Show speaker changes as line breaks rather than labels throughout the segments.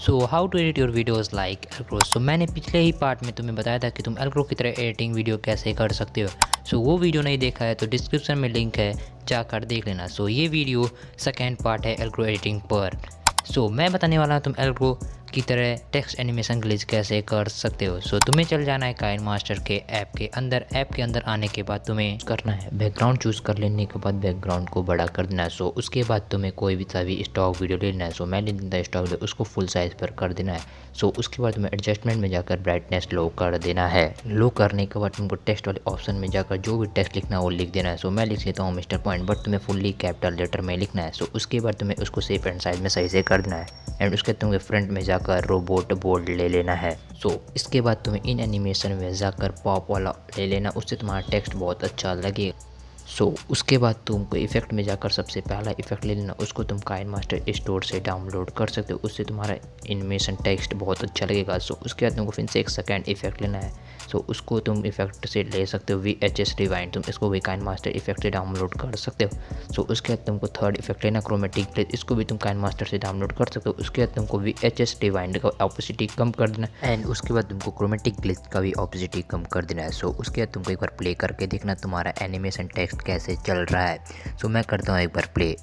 So how to edit your videos like एल्ग्रो। So मैंने पिछले ही पार्ट में तुम्हें बताया था कि तुम एल्ग्रो की तरह एडिटिंग वीडियो कैसे कर सकते हो। सो वो वीडियो नहीं देखा है तो डिस्क्रिप्शन में लिंक है, जाकर देख लेना। सो ये वीडियो सेकेंड पार्ट है एल्ग्रो एडिटिंग पर। सो मैं बताने वाला हूँ तुम एल्ग्रो की तरह टेक्स्ट एनिमेशन ग्लिच कैसे कर सकते हो। सो तुम्हें चल जाना है काइनमास्टर के ऐप के अंदर। ऐप के अंदर आने के बाद तुम्हें करना है बैकग्राउंड चूज़ कर लेने के बाद बैकग्राउंड को बड़ा कर देना है। सो उसके बाद तुम्हें कोई भी सा भी स्टॉक वीडियो लेना है। सो मैं ले लेता स्टॉक वीडियो, उसको फुल साइज़ पर कर देना है। सो उसके बाद तुम्हें एडजस्टमेंट में जाकर ब्राइटनेस लो कर देना है। लो करने के बाद तुमको टेक्स्ट वाले ऑप्शन में जाकर जो भी टेक्स्ट लिखना है वो लिख देना है। सो मैं लिख लेता हूँ मिस्टर पॉइंट, बट तुम्हें फुल्ली कैपिटल लेटर में लिखना है। सो उसके बाद तुम्हें उसको शेप एंड साइज में सही से कर देना है एंड उसके तुम्हें फ्रंट में जाकर रोबोट बोर्ड ले लेना है। सो इसके बाद तुम्हें इन एनिमेशन में जाकर पॉप वाला ले लेना, उससे तुम्हारा टेक्स्ट बहुत अच्छा लगेगा। सो उसके बाद तुमको इफेक्ट में जाकर सबसे पहला इफेक्ट ले लेना, उसको तुम काइनमास्टर स्टोर से डाउनलोड कर सकते हो, उससे तुम्हारा एनिमेशन टेक्स्ट बहुत अच्छा लगेगा। सो उसके बाद तुमको फिर से एक सेकेंड इफेक्ट लेना है। सो उसको तुम इफेक्ट से ले सकते हो VHS रिवाइंड, तुम इसको भी काइनमास्टर इफेक्ट से डाउनलोड कर सकते हो। सो उसके बाद तुमको थर्ड इफेक्ट लेना क्रोमेटिक ग्लिच, इसको भी तुम काइनमास्टर से डाउनलोड कर सकते हो। उसके बाद तुमको VHS रिवाइंड का ऑपोसिटी कम कर देना एंड उसके बाद तुमको क्रोमेटिक ग्लिच का भी ऑपोसिटी कम कर देना है। सो उसके बाद तुमको एक बार प्ले करके देखना तुम्हारा एनिमेशन टेक्स्ट कैसे चल रहा है। सो मैं करता हूँ एक बार प्ले।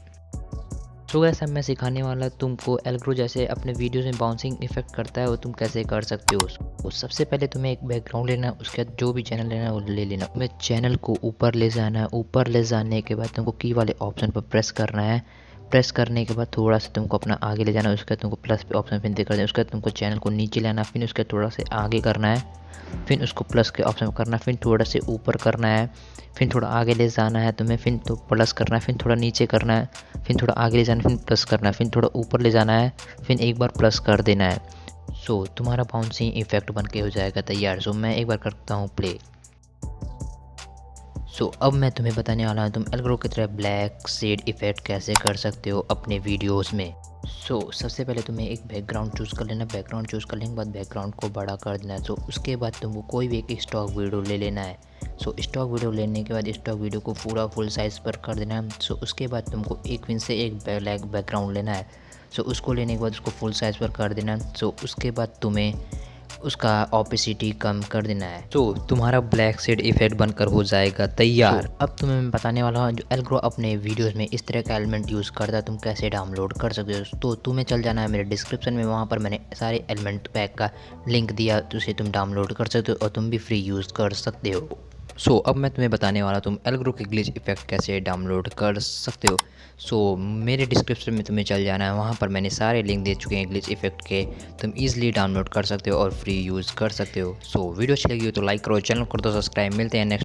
सो ऐसा मैं सिखाने वाला तुमको एल्ग्रो जैसे अपने वीडियोस में बाउंसिंग इफेक्ट करता है वो तुम कैसे कर सकते हो। तो सबसे पहले तुम्हें एक बैकग्राउंड लेना है, उसके बाद जो भी चैनल लेना है वो ले लेना। तुम्हें चैनल को ऊपर ले जाना है, ऊपर ले जाने के बाद तुमको की वाले ऑप्शन पर प्रेस करना है। प्रेस करने के बाद थोड़ा सा तुमको अपना आगे ले जाना है, उसके बाद तुमको प्लस पे ऑप्शन फिर कर देना। उसके बाद तुमको चैनल को नीचे लाना, फिर उसके बाद थोड़ा सा आगे करना है, फिर उसको प्लस के ऑप्शन करना, फिर थोड़ा से ऊपर करना है, फिर थोड़ा आगे ले जाना है तुम्हें, फिर तो प्लस करना है, फिर थोड़ा नीचे करना है, फिर थोड़ा आगे ले जाना है, फिर प्लस करना है, फिर थोड़ा ऊपर ले जाना है, फिर एक बार प्लस कर देना है। सो तुम्हारा बाउंसिंग इफेक्ट बन के हो जाएगा तैयार। सो मैं एक बार करता हूँ प्ले। सो अब मैं तुम्हें बताने वाला हूँ तुम एल्ग्रो की तरह ब्लैक शेड इफेक्ट कैसे कर सकते हो अपने वीडियोस में। सो सबसे पहले तुम्हें एक बैकग्राउंड चूज़ कर लेना। बैकग्राउंड चूज़ करने के बाद बैकग्राउंड को बड़ा कर देना है। सो उसके बाद तुमको कोई भी एक स्टॉक वीडियो ले लेना है। सो स्टॉक वीडियो लेने के बाद स्टॉक वीडियो को पूरा फुल साइज़ पर कर देना है। सो उसके बाद तुमको एक फिर से एक ब्लैक बैकग्राउंड लेना है। सो उसको लेने के बाद उसको फुल साइज़ पर कर देना है। सो उसके बाद तुम्हें उसका ऑपेसिटी कम कर देना है। तो तुम्हारा ब्लैक शेड इफेक्ट बनकर हो जाएगा तैयार। अब तुम्हें मैं बताने वाला हूँ जो एल्ग्रो अपने वीडियोस में इस तरह का एलिमेंट यूज़ करता है तुम कैसे डाउनलोड कर सकते हो। तो तुम्हें चल जाना है मेरे डिस्क्रिप्शन में, वहाँ पर मैंने सारे एलिमेंट पैक का लिंक दिया, उसे तुम डाउनलोड कर सकते हो और तुम भी फ्री यूज़ कर सकते हो। सो अब मैं तुम्हें बताने वाला तुम एल्ग्रो के ग्लिच इफेक्ट कैसे डाउनलोड कर सकते हो। सो मेरे डिस्क्रिप्शन में तुम्हें चल जाना है, वहाँ पर मैंने सारे लिंक दे चुके हैं ग्लिच इफेक्ट के, तुम ईजिली डाउनलोड कर सकते हो और फ्री यूज़ कर सकते हो। सो वीडियो अच्छी लगी हो तो लाइक करो, चैनल कर दो सब्सक्राइब। मिलते हैं नेक्स्ट